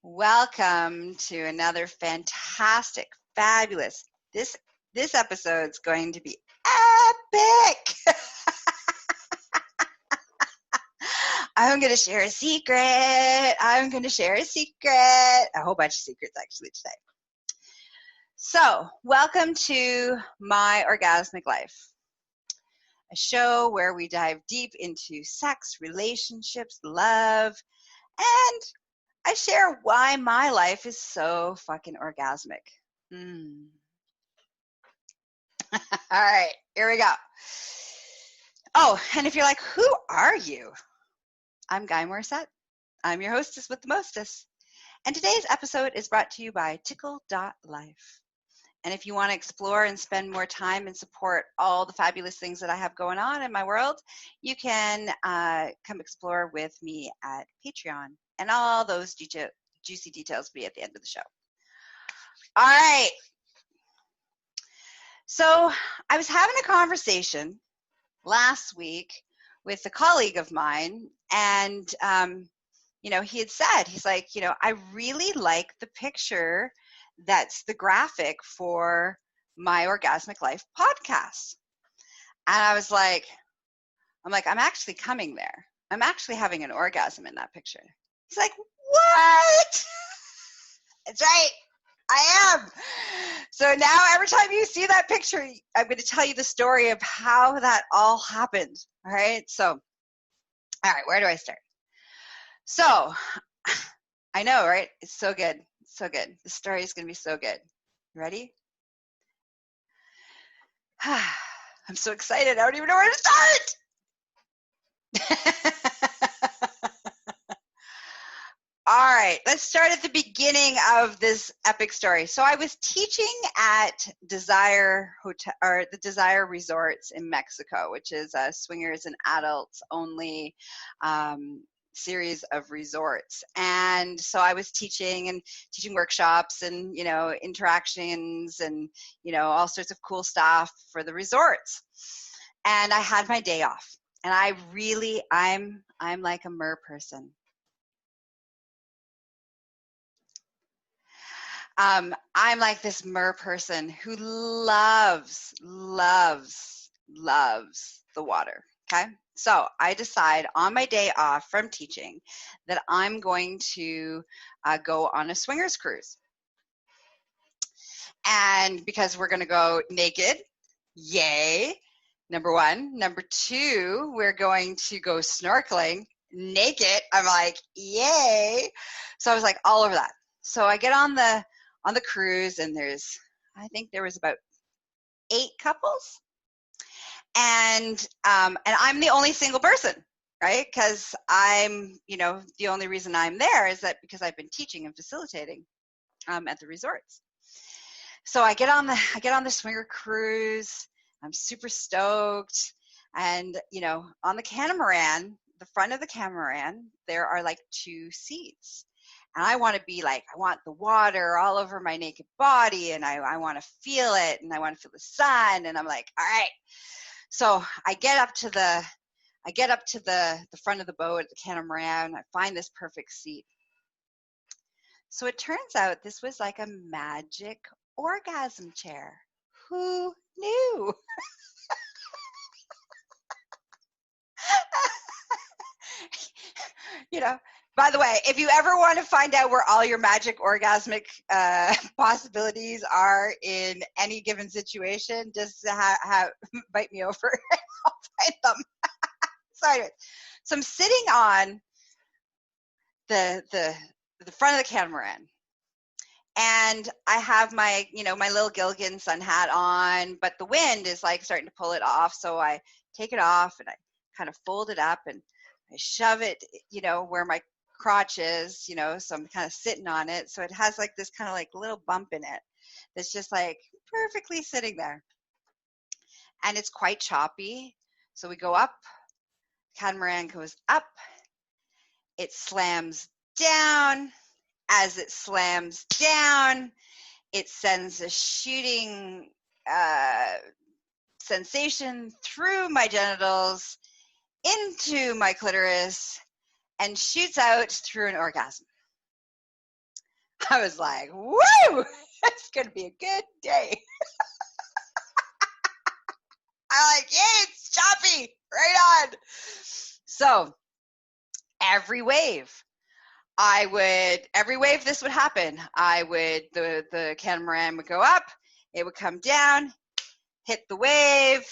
Welcome to another fantastic, fabulous. This episode's going to be epic. I'm going to share a secret. A whole bunch of secrets actually today. So, welcome to My Orgasmic Life, a show where we dive deep into sex, relationships, love, and I share why my life is so fucking orgasmic. All right, here we go. Oh, and if you're like, who are you? I'm Gaia Morrissette. I'm your hostess with the mostess. And today's episode is brought to you by ticklelife. And if you want to explore and spend more time and support all the fabulous things that I have going on in my world, you can come explore with me at Patreon. And all those juicy details will be at the end of the show. All right. So I was having a conversation last week with a colleague of mine, and, he had said, he's like, I really like the picture that's the graphic for my Orgasmic Life podcast. And I was like, I'm actually coming there. I'm actually having an orgasm in that picture. He's like, what? That's right. I am. So now every time you see that picture, I'm going to tell you the story of how that all happened. All right. So, all right, where do I start? So I know, right? It's so good. It's so good. The story is going to be so good. You ready? I'm so excited. I don't even know where to start. All right, let's start at the beginning of this epic story. So I was teaching at Desire Hotel, or the Desire Resorts in Mexico, which is a swingers and adults only series of resorts. And so I was teaching workshops and, interactions and, all sorts of cool stuff for the resorts. And I had my day off. And I'm like a mer person. I'm like this mer person who loves the water. Okay. So I decide on my day off from teaching that I'm going to go on a swingers cruise. And because we're going to go naked, yay, number one. Number two, we're going to go snorkeling naked. I'm like, yay. So I was like all over that. So I get on the cruise, and I think there was about 8 couples. And I'm the only single person, right? Because I'm, the only reason I'm there is that because I've been teaching and facilitating at the resorts. So I get on the swinger cruise. I'm super stoked. And, on the catamaran, the front of the catamaran, there are like 2 seats. And I want to be like, I want the water all over my naked body, and I want to feel it, and I want to feel the sun. And I'm like, all right. So I get up to the front of the boat at the catamaran. I find this perfect seat. So it turns out this was like a magic orgasm chair. Who knew? By the way, if you ever want to find out where all your magic orgasmic possibilities are in any given situation, just bite me over and I'll find them. So I'm sitting on the front of the catamaran, and I have my my little Gilligan sun hat on, but the wind is like starting to pull it off. So I take it off and I kind of fold it up and I shove it, where my crotch is, so I'm kind of sitting on it. So it has like this kind of like little bump in it that's just like perfectly sitting there. And it's quite choppy. So we go up, catamaran goes up, it slams down. As it slams down, it sends a shooting sensation through my genitals into my clitoris and shoots out through an orgasm. I was like, woo, it's going to be a good day. I'm like, yay, it's choppy, right on. So every wave this would happen. The catamaran would go up, it would come down, hit the wave,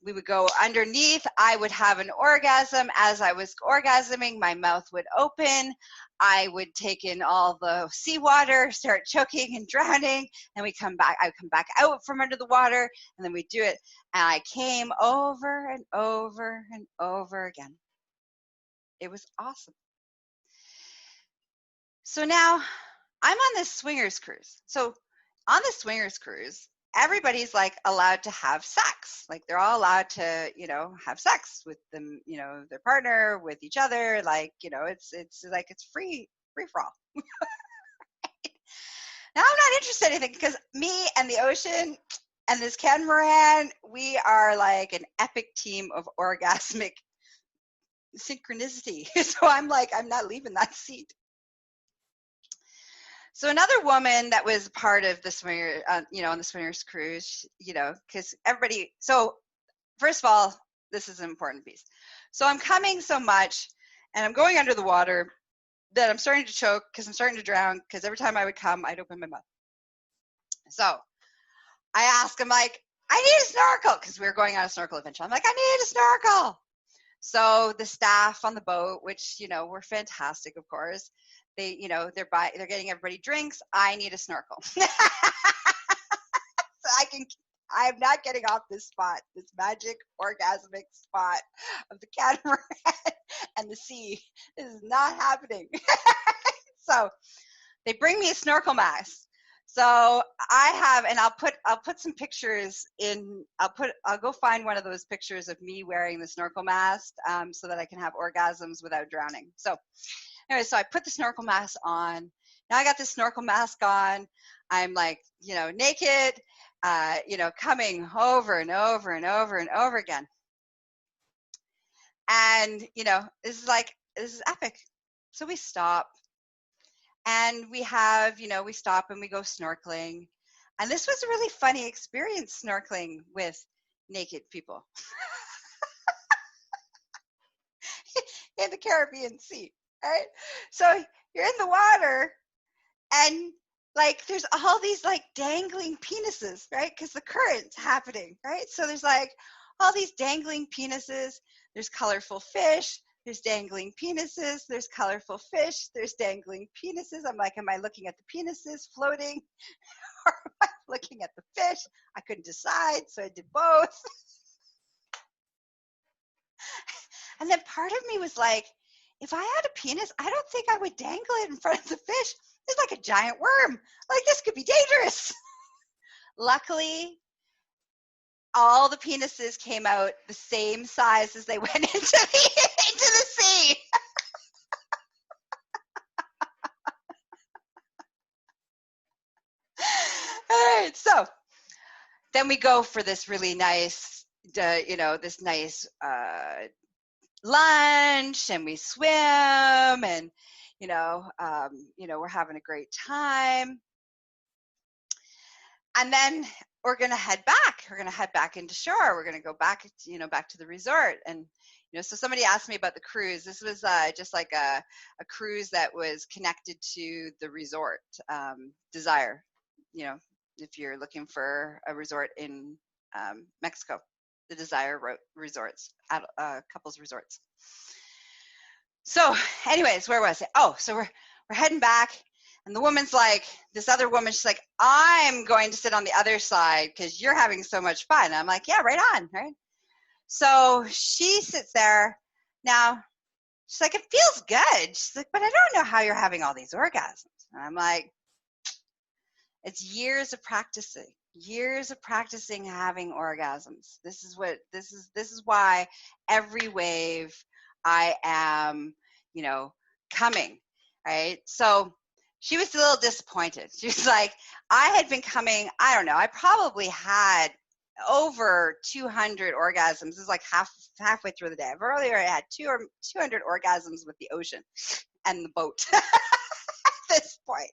we would go underneath. I would have an orgasm. As I was orgasming, my mouth would open. I would take in all the seawater, start choking and drowning, and I would come back out from under the water, and then we'd do it. And I came over and over and over again. It was awesome. So now I'm on this swingers cruise. So on the swingers cruise, everybody's like allowed to have sex. Like they're all allowed to, have sex with them, their partner, with each other. Like, it's like it's free for all. Now I'm not interested in anything because me and the ocean and this catamaran, we are like an epic team of orgasmic synchronicity. So I'm like, I'm not leaving that seat. So another woman that was part of the swinger, on the swingers cruise, because everybody. So first of all, this is an important piece. So I'm coming so much, and I'm going under the water that I'm starting to choke because I'm starting to drown. Because every time I would come, I'd open my mouth. So I ask him, like, I need a snorkel because we were going on a snorkel adventure. I'm like, I need a snorkel. So the staff on the boat, which were fantastic, of course. They, they're getting everybody drinks. I need a snorkel. So I'm not getting off this spot, this magic orgasmic spot of the catamaran and the sea. This is not happening. So they bring me a snorkel mask. So I have, and I'll put some pictures in, I'll go find one of those pictures of me wearing the snorkel mask so that I can have orgasms without drowning. So anyway, so I put the snorkel mask on. Now I got this snorkel mask on. I'm like, naked, coming over and over and over and over again. And, this is epic. So we stop. And we have, we stop and we go snorkeling. And this was a really funny experience, snorkeling with naked people in the Caribbean Sea, right? So you're in the water and like there's all these like dangling penises, right? Because the current's happening, right? So there's like all these dangling penises. There's colorful fish. There's dangling penises, there's colorful fish, there's dangling penises. I'm like, am I looking at the penises floating or am I looking at the fish? I couldn't decide, so I did both. And then part of me was like, if I had a penis, I don't think I would dangle it in front of the fish. It's like a giant worm. Like, this could be dangerous. Luckily, all the penises came out the same size as they went into the sea. All right, so then we go for this really nice, this nice lunch, and we swim, and we're having a great time. And then we're going to head back. We're going to head back into shore. We're going to go back, back to the resort. And, so somebody asked me about the cruise. This was just like a cruise that was connected to the resort, Desire, if you're looking for a resort in Mexico, the Desire resorts, couples resorts. So anyways, where was it? Oh, so we're heading back. And the woman's like, this other woman, she's like, I'm going to sit on the other side because you're having so much fun. And I'm like, yeah, right on, right? So she sits there. Now, she's like, it feels good. She's like, but I don't know how you're having all these orgasms. And I'm like, it's years of practicing having orgasms. This is why every wave I am, coming, right? So she was a little disappointed. She was like, I had been coming, I don't know, I probably had over 200 orgasms. This is like halfway through the day. I've earlier had 200 orgasms with the ocean and the boat. point.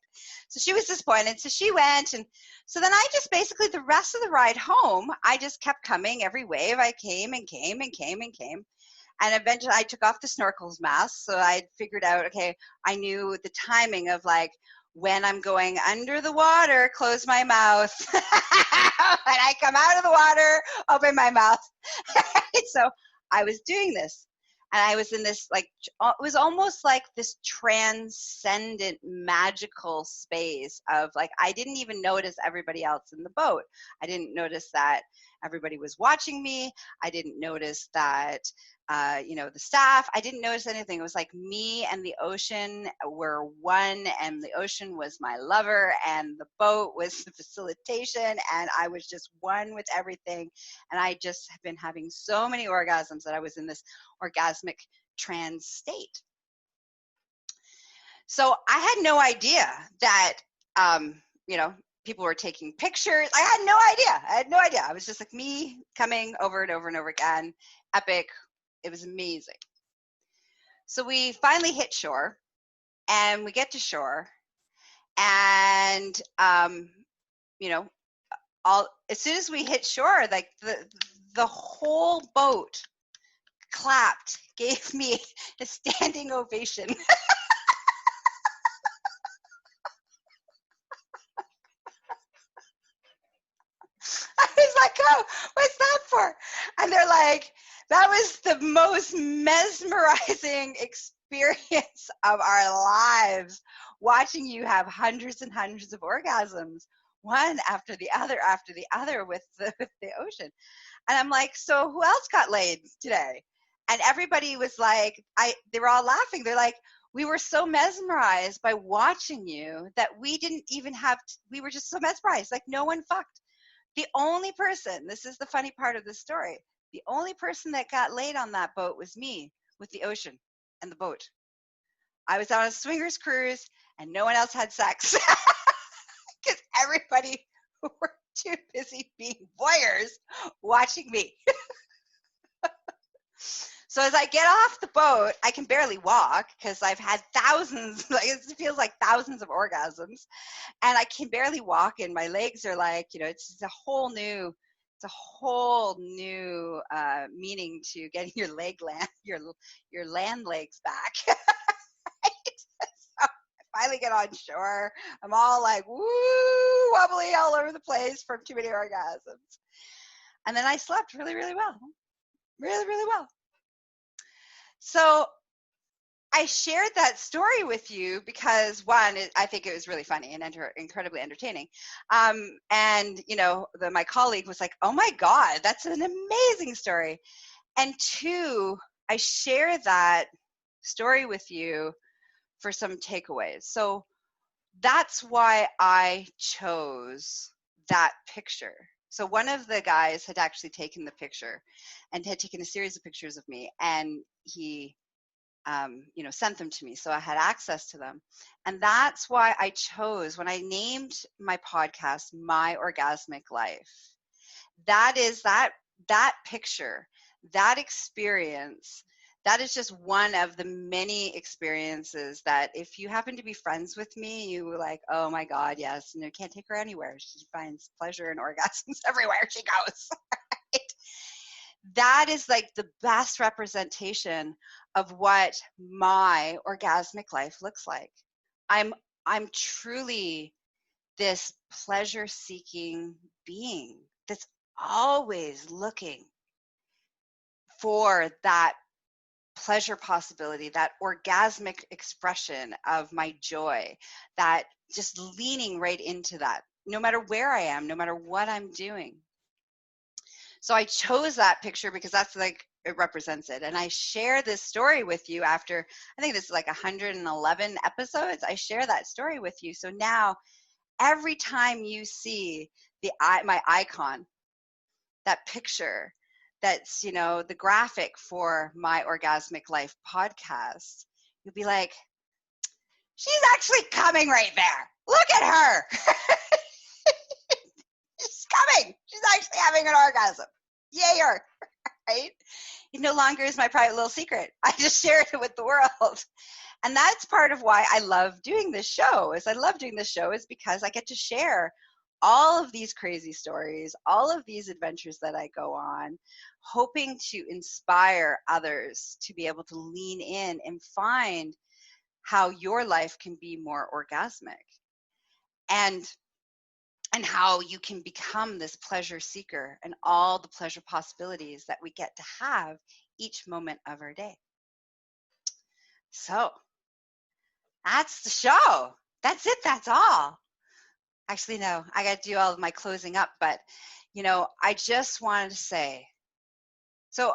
So she was disappointed. So she went. And so then I just basically, the rest of the ride home, I just kept coming. Every wave I came and came and came and came. And eventually I took off the snorkel's mask. So I figured out, okay, I knew the timing of like, when I'm going under the water, close my mouth. When I come out of the water, open my mouth. So I was doing this. And I was in this, like, it was almost like this transcendent, magical space of, like, I didn't even notice everybody else in the boat. I didn't notice that everybody was watching me. I didn't notice that, the staff. I didn't notice anything. It was like me and the ocean were one, and the ocean was my lover, and the boat was the facilitation, and I was just one with everything. And I just have been having so many orgasms that I was in this orgasmic trance state. So I had no idea that, people were taking pictures. I had no idea. I was just like me coming over and over and over again. Epic. It was amazing. So we finally hit shore, and we get to shore, and, as soon as we hit shore, like the whole boat clapped, gave me a standing ovation. I was like, oh, what's that for? And they're like, that was the most mesmerizing experience of our lives, watching you have hundreds and hundreds of orgasms, one after the other with the ocean. And I'm like, so who else got laid today? And everybody was like, they were all laughing. They're like, we were so mesmerized by watching you that we didn't even we were just so mesmerized. Like, no one fucked. The only person, this is the funny part of the story, the only person that got laid on that boat was me, with the ocean and the boat. I was on a swingers cruise, and no one else had sex because everybody were too busy being voyeurs watching me. So as I get off the boat, I can barely walk because I've had thousands, like it feels like thousands of orgasms, and I can barely walk, and my legs are like, it's a whole new meaning to getting your land legs back. So I finally get on shore. I'm all like, woo, wobbly all over the place from too many orgasms. And then I slept really, really well. Really, really well. So I shared that story with you because, one, I think it was really funny and incredibly entertaining. And, my colleague was like, oh, my God, that's an amazing story. And two, I share that story with you for some takeaways. So that's why I chose that picture. So one of the guys had actually taken the picture and had taken a series of pictures of me, and he sent them to me, so I had access to them. And that's why I chose, when I named my podcast My Orgasmic Life, that is that picture, that experience, that is just one of the many experiences that if you happen to be friends with me, you were like, oh my God, yes, can't take her anywhere. She finds pleasure and orgasms everywhere she goes. Right? That is like the best representation of what my orgasmic life looks like. I'm truly this pleasure-seeking being that's always looking for that pleasure possibility, that orgasmic expression of my joy, that just leaning right into that, no matter where I am, no matter what I'm doing. So I chose that picture because that's like, it represents it. And I share this story with you after, I think this is like 111 episodes. I share that story with you. So now every time you see my icon, that picture, that's, the graphic for My Orgasmic Life podcast, you'll be like, she's actually coming right there. Look at her. She's coming. She's actually having an orgasm. Yay her. Right? It no longer is my private little secret. I just shared it with the world. And that's part of why I love doing this show. Is because I get to share all of these crazy stories, all of these adventures that I go on, hoping to inspire others to be able to lean in and find how your life can be more orgasmic, and how you can become this pleasure seeker and all the pleasure possibilities that we get to have each moment of our day. So that's the show. That's it. That's all. Actually, no, I got to do all of my closing up, but I just wanted to say, so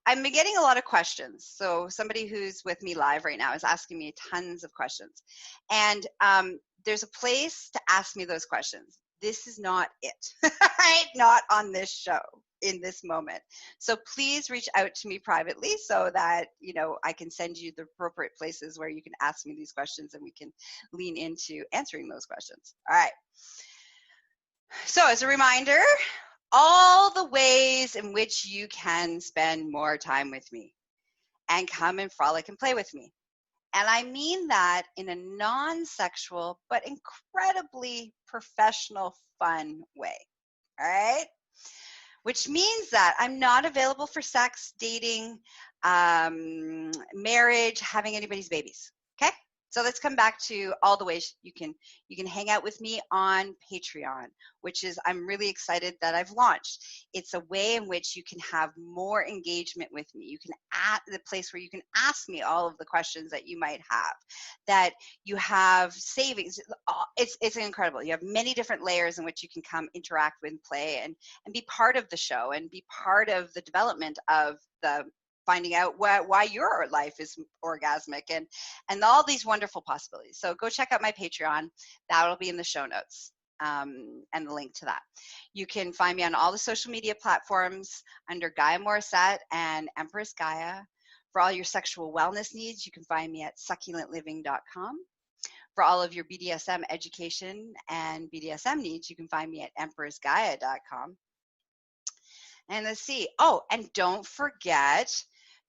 I've been getting a lot of questions. So somebody who's with me live right now is asking me tons of questions, and there's a place to ask me those questions. This is not it, right? Not on this show in this moment. So please reach out to me privately so that, I can send you the appropriate places where you can ask me these questions and we can lean into answering those questions. All right. So as a reminder, all the ways in which you can spend more time with me and come and frolic and play with me. And I mean that in a non-sexual, but incredibly professional, fun way. All right? Which means that I'm not available for sex, dating, marriage, having anybody's babies. Okay? So let's come back to all the ways you can hang out with me on Patreon, which is, I'm really excited that I've launched. It's a way in which you can have more engagement with me. You can add the place where you can ask me all of the questions that you might have, that you have savings. It's incredible. You have many different layers in which you can come interact with and play and be part of the show and be part of the development of the finding out why your life is orgasmic and all these wonderful possibilities. So go check out my Patreon. That'll be in the show notes, and the link to that. You can find me on all the social media platforms under Gaia Morrissette and Empress Gaia. For all your sexual wellness needs, you can find me at succulentliving.com. For all of your BDSM education and BDSM needs, you can find me at empressgaia.com. And let's see. Oh, and don't forget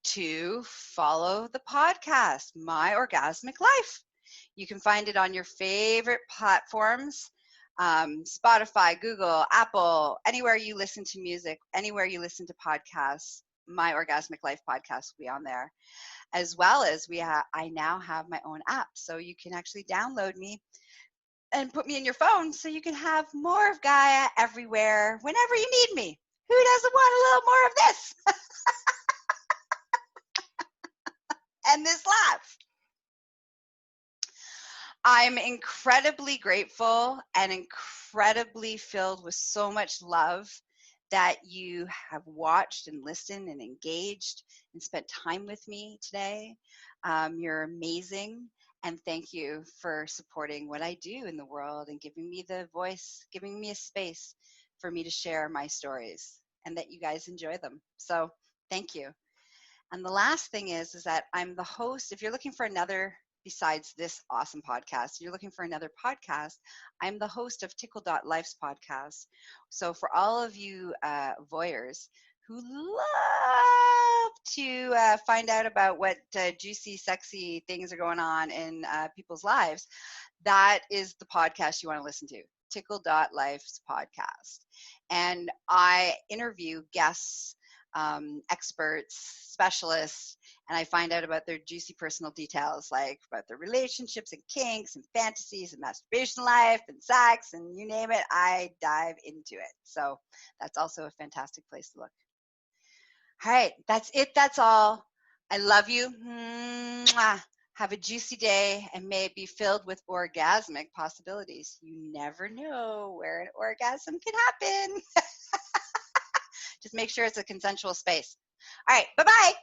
to follow the podcast, My Orgasmic Life. You can find it on your favorite platforms, Spotify, Google, Apple, anywhere you listen to music, anywhere you listen to podcasts. My Orgasmic Life podcast will be on there, as well as I now have my own app, so you can actually download me and put me in your phone, so you can have more of Gaia everywhere, whenever you need me. Who doesn't want a little more of this? And this laugh. I'm incredibly grateful and incredibly filled with so much love that you have watched and listened and engaged and spent time with me today. You're amazing. And thank you for supporting what I do in the world and giving me the voice, giving me a space for me to share my stories and that you guys enjoy them. So thank you. And the last thing is that I'm the host. If you're looking for another, besides this awesome podcast, you're looking for another podcast, I'm the host of Tickle.life's podcast. So for all of you voyeurs who love to find out about what juicy, sexy things are going on in people's lives, that is the podcast you want to listen to, Tickle.life's podcast. And I interview guests, experts, specialists, and I find out about their juicy personal details, like about their relationships and kinks and fantasies and masturbation life and sex and you name it, I dive into it. So that's also a fantastic place to look. All right, that's it. That's all. I love you. Mwah. Have a juicy day, and may it be filled with orgasmic possibilities. You never know where an orgasm can happen. Just make sure it's a consensual space. All right, bye-bye.